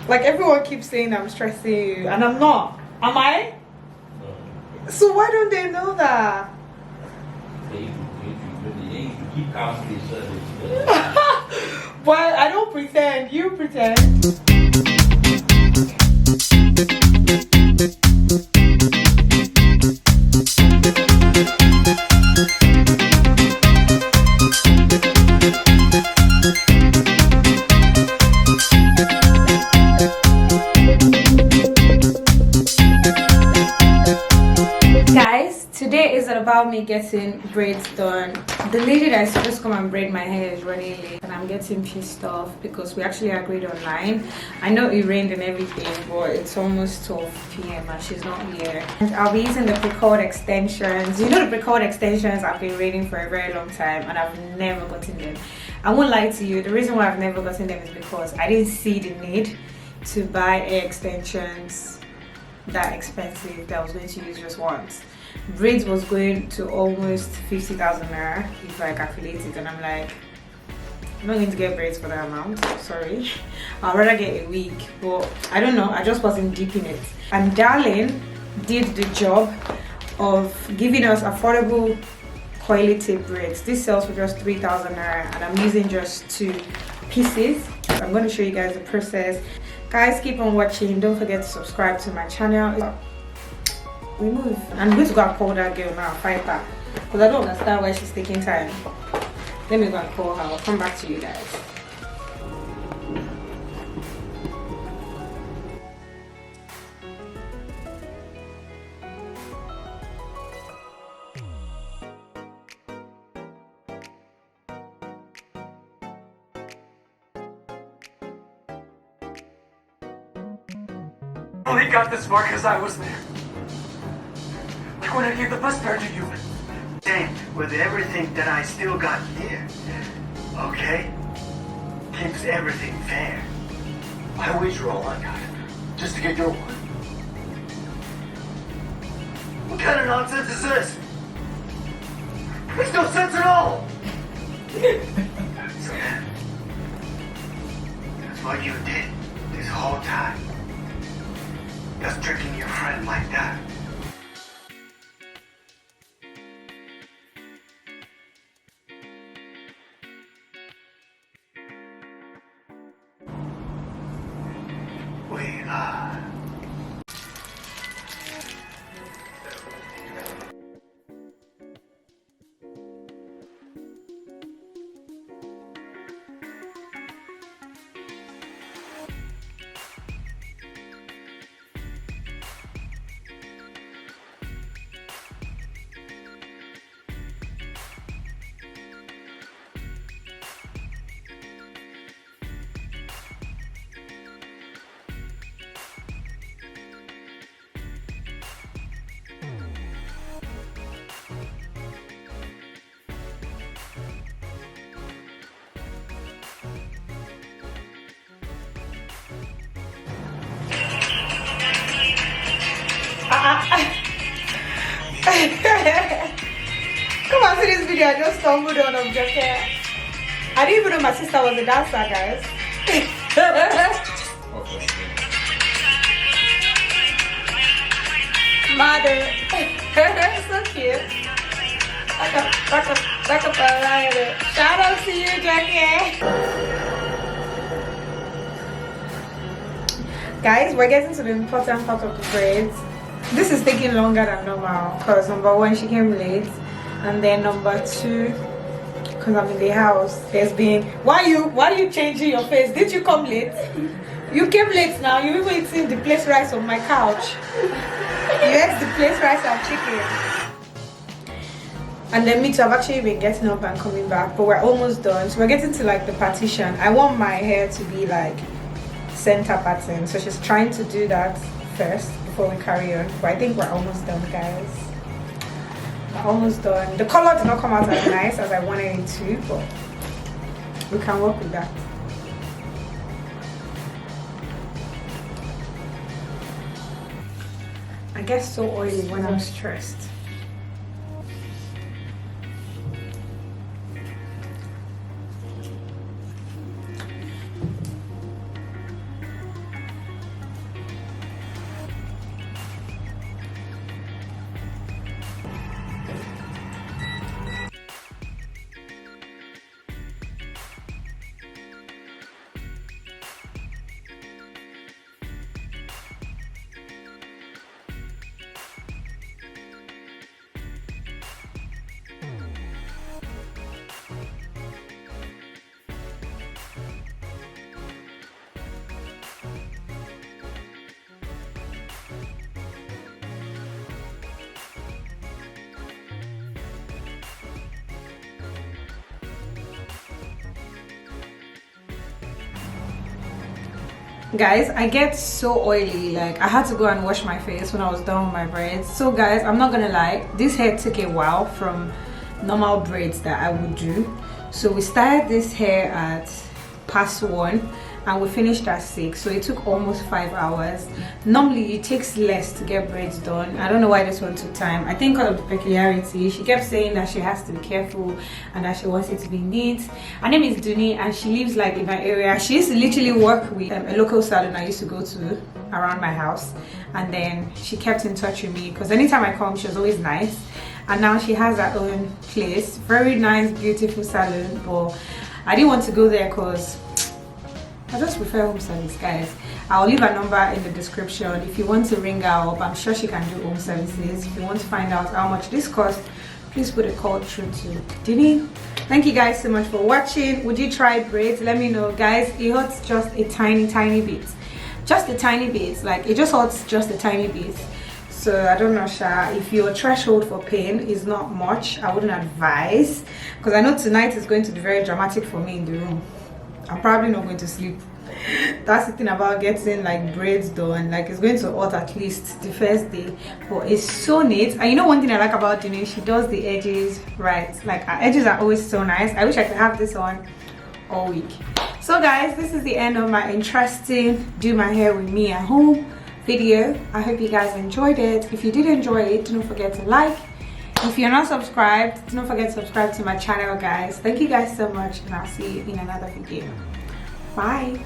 Like everyone keeps saying I'm stressing you, and I'm not. Am I? So why don't they know that? Well, I don't pretend. You pretend. Today isn't about me getting braids done. The lady that is supposed to come and braid my hair is running late and I'm getting pissed off because we actually agreed online. I know it rained and everything, but it's almost 12 p.m. and she's not here. And I'll be using the precurled extensions. You know the precurled extensions I've been raiding for a very long time and I've never gotten them. I won't lie to you, the reason why I've never gotten them is because I didn't see the need to buy hair extensions that expensive that I was going to use just once. Braids was going to almost 50,000 naira if I calculate it, and I'm like, I'm not going to get braids for that amount, sorry. I'd rather get a wig, but I don't know, I just wasn't deep in it. And Darling did the job of giving us affordable quality braids. This sells for just 3,000 naira and I'm using just 2 pieces. So I'm going to show you guys the process. Guys, keep on watching, don't forget to subscribe to my channel. We move. I'm going to go and call that girl now, fight her, because I don't understand why she's taking time. Let me go and call her. I'll come back to you guys. I only got this far because I was there. When I gave the bus fare to you. Same with everything that I still got here. Okay? Keeps everything fair. I wager all I got, just to get your one. What kind of nonsense is this? Makes no sense at all! So that's what you did this whole time. Just tricking your friend like that. Come on, see this video. I just stumbled on object. I didn't even know my sister was a dancer, guys. Mother. So cute. Back up around. Shout out to you, Jackie. Guys, we're getting to the important part of the braids. This is taking longer than normal because number 1, she came late, and then number 2, because I'm in the house, there's been why are you changing your face? Did you come late? You came late now. You even eating the place rice on my couch. You ate the place rice and chicken. And then me too, I've actually been getting up and coming back, but we're almost done. So we're getting to like the partition. I want my hair to be like center pattern, so she's trying to do that first before we carry on. But I think we're almost done, guys. We're almost done. The color did not come out as nice as I wanted it to, but we can work with that. I get so oily when I'm stressed. Guys, I get so oily, like I had to go and wash my face when I was done with my braids. So guys, I'm not gonna lie, this hair took a while from normal braids that I would do. So we started this hair at past 1 and we finished at 6, so it took almost 5 hours. Normally it takes less to get braids done. I don't know why this one took time. I think because of the peculiarity. She kept saying that she has to be careful and that she wants it to be neat. Her name is Dunni and she lives like in my area. She used to literally work with a local salon I used to go to around my house, and then she kept in touch with me because anytime I come she was always nice. And now she has her own place, very nice, beautiful salon, but I didn't want to go there because I just prefer home service, guys. I'll leave her number in the description if you want to ring her up. I'm sure she can do home services. If you want to find out how much this costs, please put a call through to Derin. Thank you guys so much for watching. Would you try braids? Let me know, guys. It hurts just a tiny bit, just a tiny bit. Like it just hurts just a tiny bit. So I don't know, Sha, if your threshold for pain is not much, I wouldn't advise, because I know tonight is going to be very dramatic for me in the room. I'm probably not going to sleep. That's the thing about getting like braids done, like it's going to hurt at least the first day, but it's so neat. And you know one thing I like about Dunni, she does the edges right. Like her edges are always so nice. I wish I could have this on all week. So guys, this is the end of my interesting do my hair with me at home video. I hope you guys enjoyed it. If you did enjoy it, don't forget to like. If you're not subscribed, don't forget to subscribe to my channel, guys. Thank you guys so much, and I'll see you in another video. Bye.